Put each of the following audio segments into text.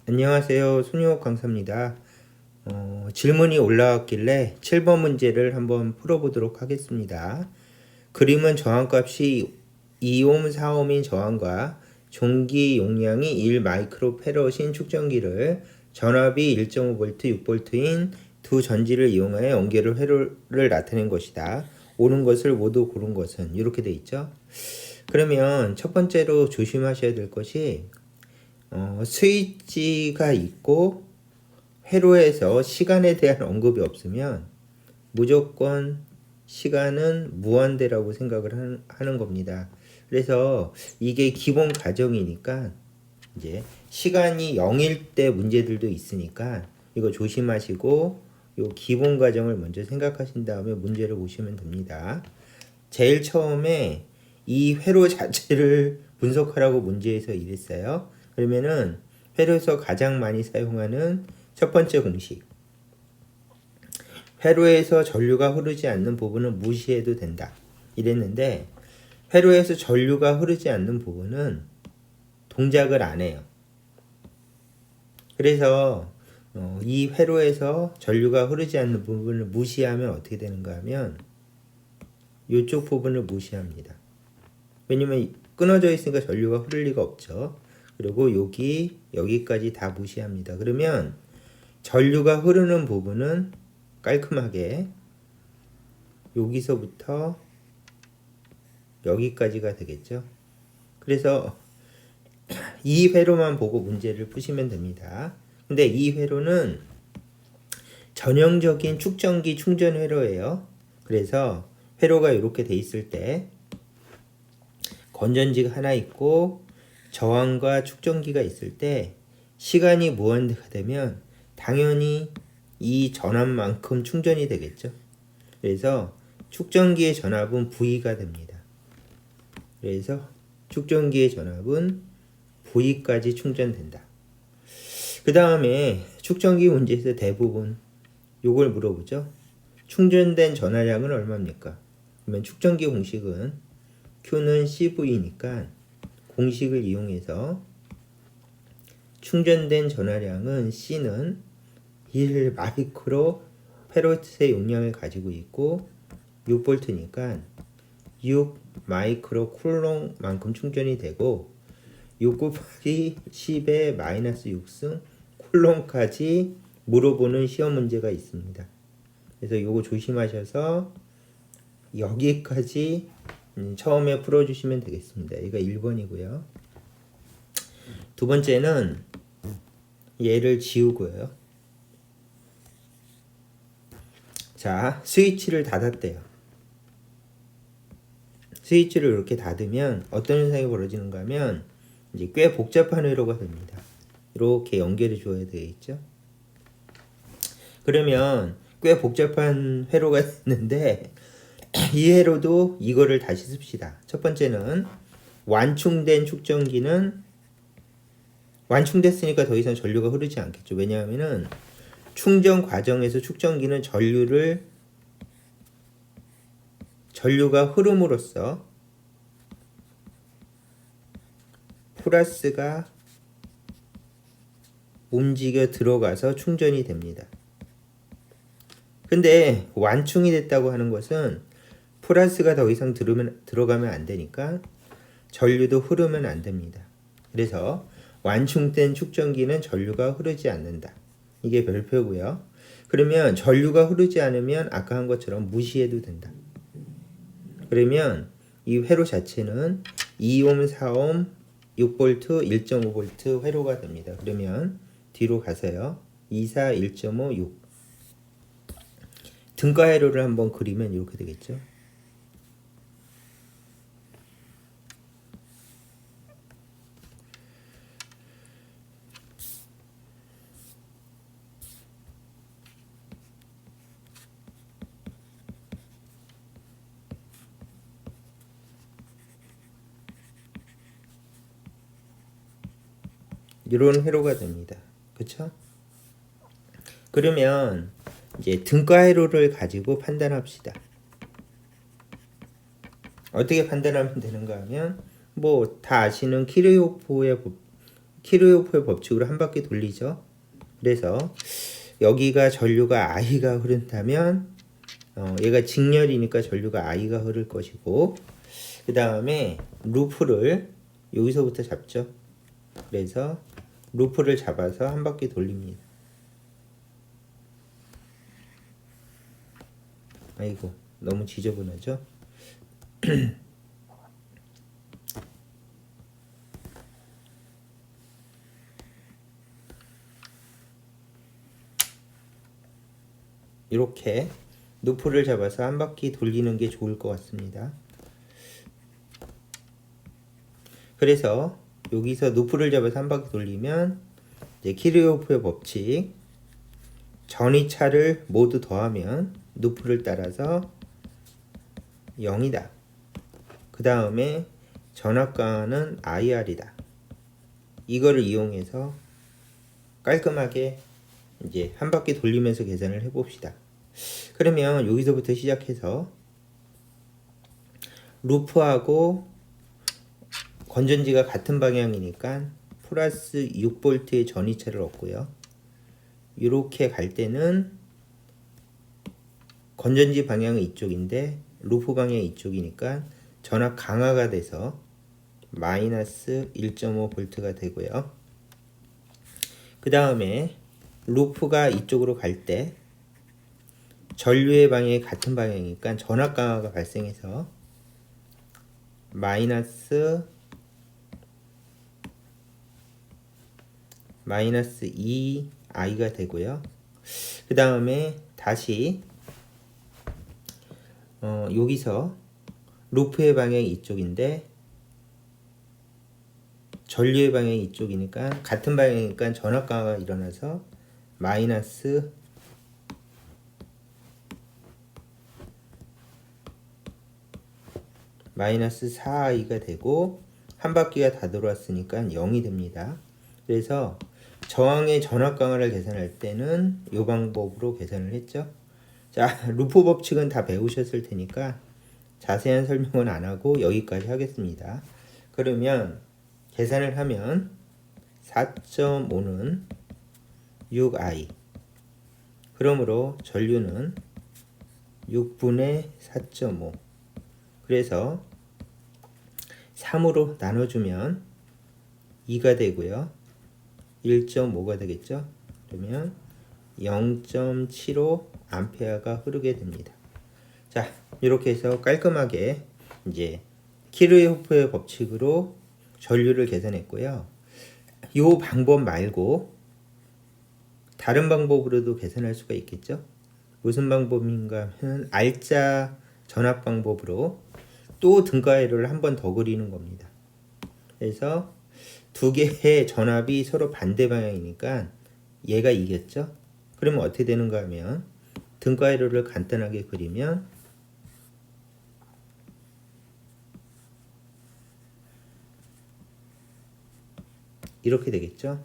안녕하세요. 손유옥 강사입니다. 질문이 올라왔길래 7번 문제를 한번 풀어보도록 하겠습니다. 그림은 저항값이 2옴, 4옴인 저항과 종기 용량이 1 마이크로패럿인 축전기를 전압이 1.5V, 6V인 두 전지를 이용하여 연결을 회로를 나타낸 것이다. 옳은 것을 모두 고른 것은 이렇게 돼 있죠. 그러면 첫 번째로 조심하셔야 될 것이 스위치가 있고 회로에서 시간에 대한 언급이 없으면 무조건 시간은 무한대라고 생각을 하는 겁니다. 그래서 이게 기본 가정이니까 이제 시간이 0일 때 문제들도 있으니까 이거 조심하시고 요 기본 가정을 먼저 생각하신 다음에 문제를 보시면 됩니다. 제일 처음에 이 회로 자체를 분석하라고 문제에서 이랬어요. 그러면은 회로에서 가장 많이 사용하는 첫 번째 공식. 회로에서 전류가 흐르지 않는 부분은 무시해도 된다. 이랬는데 회로에서 전류가 흐르지 않는 부분은 동작을 안 해요. 그래서 이 회로에서 전류가 흐르지 않는 부분을 무시하면 어떻게 되는가 하면 이쪽 부분을 무시합니다. 왜냐면 끊어져 있으니까 전류가 흐를 리가 없죠. 그리고 여기까지 다 무시합니다. 그러면 전류가 흐르는 부분은 깔끔하게 여기서부터 여기까지가 되겠죠. 그래서 이 회로만 보고 문제를 푸시면 됩니다. 근데 이 회로는 전형적인 축전기 충전 회로예요. 그래서 회로가 이렇게 돼 있을 때 건전지가 하나 있고 저항과 축전기가 있을 때 시간이 무한대가 되면 당연히 이 전압만큼 충전이 되겠죠. 그래서 축전기의 전압은 V가 됩니다. 그래서 축전기의 전압은 V까지 충전된다. 그 다음에 축전기 문제에서 대부분 요걸 물어보죠. 충전된 전화량은 얼마입니까? 그러면 축전기 공식은 Q는 CV니까 공식을 이용해서 충전된 전화량은 C는 1 마이크로 패럿의 용량을 가지고 있고 6V니까 6 마이크로 쿨롱만큼 충전이 되고 6 곱하기 10의 마이너스 6승 쿨롱까지 물어보는 시험 문제가 있습니다. 그래서 이거 조심하셔서 여기까지 처음에 풀어주시면 되겠습니다. 이거 1번이고요. 두 번째는 얘를 지우고요. 자, 스위치를 닫았대요. 스위치를 이렇게 닫으면 어떤 현상이 벌어지는가 하면 이제 꽤 복잡한 회로가 됩니다. 이렇게 연결해 줘야 되겠죠. 그러면 꽤 복잡한 회로가 있는데 이 회로도 이거를 다시 씁시다. 첫 번째는 완충된 축전기는 완충됐으니까 더 이상 전류가 흐르지 않겠죠. 왜냐하면은 충전 과정에서 축전기는 전류가 흐름으로써 플러스가 움직여 들어가서 충전이 됩니다. 근데 완충이 됐다고 하는 것은 플러스가 더 이상 들어가면 안 되니까 전류도 흐르면 안 됩니다. 그래서 완충된 축전기는 전류가 흐르지 않는다. 이게 별표고요. 그러면 전류가 흐르지 않으면 아까 한 것처럼 무시해도 된다. 그러면 이 회로 자체는 2옴, 4옴, 6V, 1.5V 회로가 됩니다. 그러면 뒤로 가서요. 2, 4, 1.5, 6 등가 회로를 한번 그리면 이렇게 되겠죠. 이런 회로가 됩니다. 그쵸? 그러면 이제 등가 회로를 가지고 판단합시다. 어떻게 판단하면 되는가 하면 뭐 다 아시는 키르호프의 키르호프의 법칙으로 한 바퀴 돌리죠. 그래서 여기가 전류가 I가 흐른다면 얘가 직렬이니까 전류가 I가 흐를 것이고, 그 다음에 루프를 여기서부터 잡죠. 그래서 루프를 잡아서 한 바퀴 돌립니다. 아이고, 너무 지저분하죠? 이렇게 루프를 잡아서 한 바퀴 돌리는 게 좋을 것 같습니다. 그래서 여기서 루프를 잡아서 한 바퀴 돌리면 이제 키르호프의 법칙, 전이차를 모두 더하면 루프를 따라서 0이다. 그 다음에 전압강하는 IR이다. 이거를 이용해서 깔끔하게 이제 한 바퀴 돌리면서 계산을 해봅시다. 그러면 여기서부터 시작해서 루프하고 건전지가 같은 방향이니까 플러스 6V의 전이차를 얻고요. 이렇게 갈 때는 건전지 방향은 이쪽인데 루프 방향이 이쪽이니까 전압 강화가 돼서 마이너스 1.5V가 되고요. 그 다음에 루프가 이쪽으로 갈 때 전류의 방향이 같은 방향이니까 전압 강화가 발생해서 마이너스 2I가 되고요. 그 다음에 다시 여기서 루프의 방향이 이쪽인데 전류의 방향이 이쪽이니까 같은 방향이니까 전압 강화가 일어나서 마이너스 4i가 되고 한 바퀴가 다 돌았으니까 0이 됩니다. 그래서 저항의 전압 강화를 계산할 때는 이 방법으로 계산을 했죠. 자, 루프 법칙은 다 배우셨을 테니까 자세한 설명은 안 하고 여기까지 하겠습니다. 그러면 계산을 하면 4.5는 6i, 그러므로 전류는 6분의 4.5, 그래서 3으로 나눠주면 2가 되고요. 1.5가 되겠죠. 그러면 0.75 암페어가 흐르게 됩니다. 자, 이렇게 해서 깔끔하게 이제 키르호프의 법칙으로 전류를 계산했고요. 이 방법 말고 다른 방법으로도 계산할 수가 있겠죠. 무슨 방법인가 하면 알짜 전압 방법으로 또 등가위를 한 번 더 그리는 겁니다. 그래서 두 개의 전압이 서로 반대 방향이니까 얘가 이겼죠. 그러면 어떻게 되는가 하면 등가위를 간단하게 그리면 이렇게 되겠죠.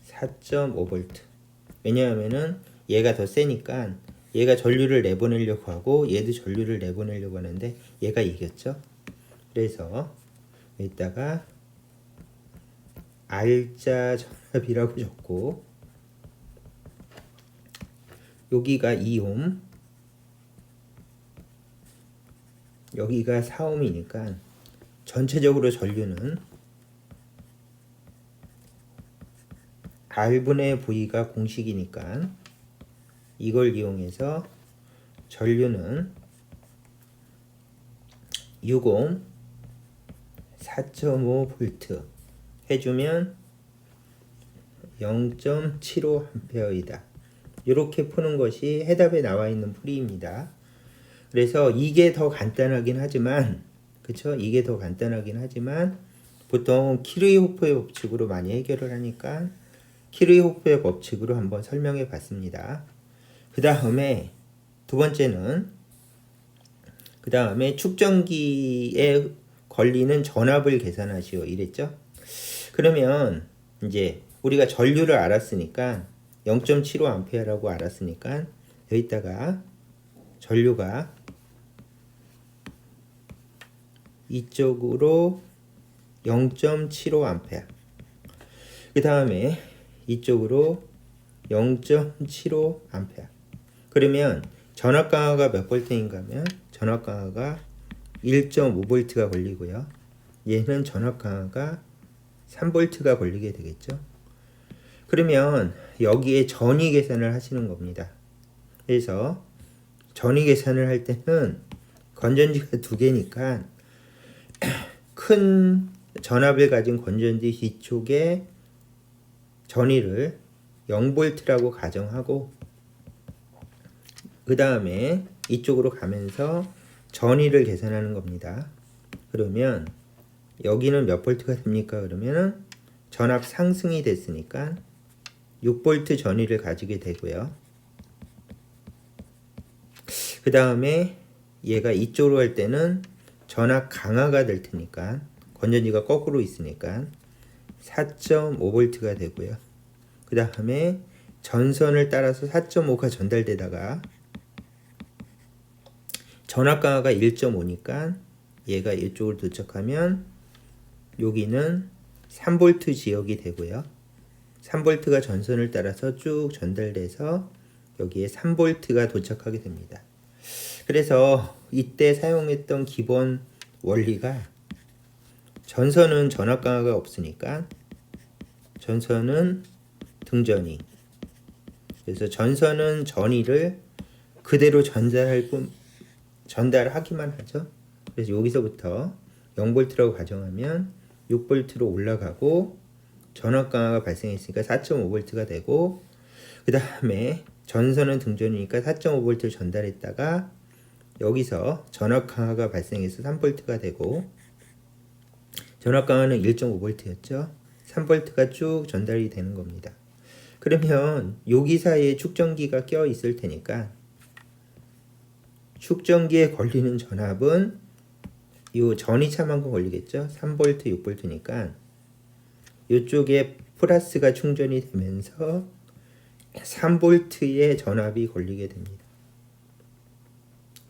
4.5V. 왜냐하면은 얘가 더 세니까 얘가 전류를 내보내려고 하고 얘도 전류를 내보내려고 하는데 얘가 이겼죠. 그래서 여기다가 R자 전압이라고 적고 여기가 2옴, 여기가 4옴이니까 전체적으로 전류는 R분의 V가 공식이니까 이걸 이용해서 전류는 6옴 4.5V 해주면 0.75A이다. 이렇게 푸는 것이 해답에 나와 있는 풀이입니다. 그래서 이게 더 간단하긴 하지만, 그쵸? 이게 더 간단하긴 하지만 보통 키르호프의 법칙으로 많이 해결을 하니까 키르호프의 법칙으로 한번 설명해 봤습니다. 그 다음에 두 번째는 그 다음에 축전기에 걸리는 전압을 계산하시오 이랬죠. 그러면 이제 우리가 전류를 알았으니까 0.75A라고 알았으니까 여기다가 전류가 이쪽으로 0.75A 그 다음에 이쪽으로 0.75A. 그러면 전압 강화가 몇 볼트인가 하면 전압 강화가 1.5V가 걸리고요. 얘는 전압 강화가 3V가 걸리게 되겠죠. 그러면 여기에 전위 계산을 하시는 겁니다. 그래서 전위 계산을 할 때는 건전지가 두 개니까 큰 전압을 가진 건전지 뒤쪽에 전위를 0V라고 가정하고 그 다음에 이쪽으로 가면서 전위를 계산하는 겁니다. 그러면 여기는 몇 볼트가 됩니까? 그러면 전압 상승이 됐으니까 6V 전위를 가지게 되고요. 그 다음에 얘가 이쪽으로 갈 때는 전압 강화가 될 테니까 건전지가 거꾸로 있으니까 4.5V가 되고요. 그 다음에 전선을 따라서 4.5가 전달되다가 전압 강화가 1.5니까 얘가 이쪽으로 도착하면 여기는 3V 지역이 되고요. 3V가 전선을 따라서 쭉 전달돼서 여기에 3V가 도착하게 됩니다. 그래서 이때 사용했던 기본 원리가 전선은 전압 강화가 없으니까 전선은 등전위. 그래서 전선은 전위를 그대로 전달하기만 하죠. 그래서 여기서부터 0V라고 가정하면 6V로 올라가고 전압 강화가 발생했으니까 4.5V가 되고 그 다음에 전선은 등전이니까 4.5V를 전달했다가 여기서 전압 강화가 발생해서 3V가 되고 전압 강화는 1.5V였죠. 3V가 쭉 전달이 되는 겁니다. 그러면 여기 사이에 축전기가 껴 있을 테니까 축전기에 걸리는 전압은 이 전이차만큼 걸리겠죠. 3V, 6V니까 이쪽에 플러스가 충전이 되면서 3V의 전압이 걸리게 됩니다.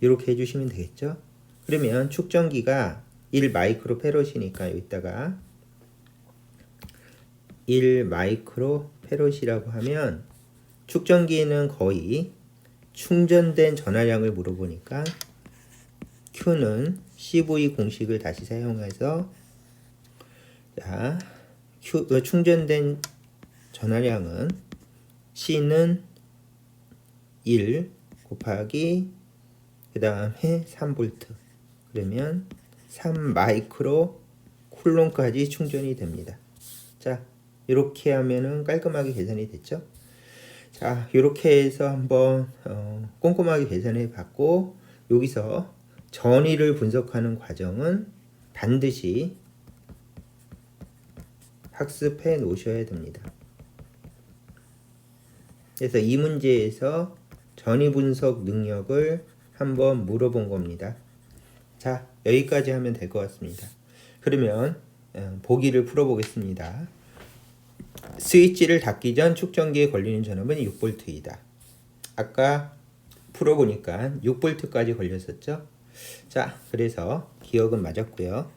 이렇게 해주시면 되겠죠. 그러면 축전기가 1마이크로페롯이니까 여기다가 1마이크로페롯이라고 하면 축전기는 거의 충전된 전화량을 물어보니까 Q는 CV 공식을 다시 사용해서 자, 충전된 전화량은 C는 1 곱하기 그 다음에 3V 그러면 3마이크로 쿨론까지 충전이 됩니다. 자, 이렇게 하면은 깔끔하게 계산이 됐죠. 자, 이렇게 해서 한번 꼼꼼하게 계산해 봤고 여기서 전위를 분석하는 과정은 반드시 학습해 놓으셔야 됩니다. 그래서 이 문제에서 전위 분석 능력을 한번 물어본 겁니다. 자, 여기까지 하면 될 것 같습니다. 그러면 보기를 풀어보겠습니다. 스위치를 닫기 전 축전기에 걸리는 전압은 6V이다. 아까 풀어보니까 6V까지 걸렸었죠. 자, 그래서 기억은 맞았고요.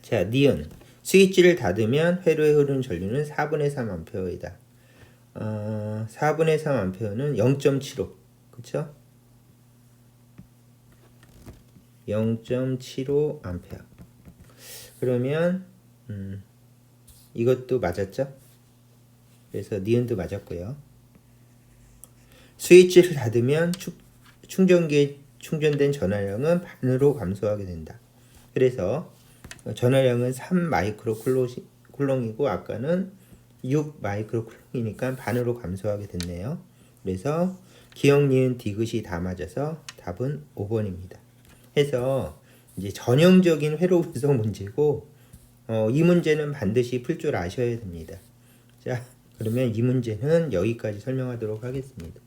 자, 니은 스위치를 닫으면 회로에 흐르는 전류는 4분의 3A이다. 4분의 3A는 0.75 그쵸? 0.75A. 그러면 이것도 맞았죠? 그래서 니은도 맞았고요. 스위치를 닫으면 충전기에 충전된 전화량은 반으로 감소하게 된다. 그래서 전화량은 3마이크로 쿨롱이고 아까는 6마이크로 쿨롱이니까 반으로 감소하게 됐네요. 그래서 기억, 니은, 디귿이 다 맞아서 답은 5번입니다. 해서 이제 전형적인 회로 분석 문제고 이 문제는 반드시 풀 줄 아셔야 됩니다. 자, 그러면 이 문제는 여기까지 설명하도록 하겠습니다.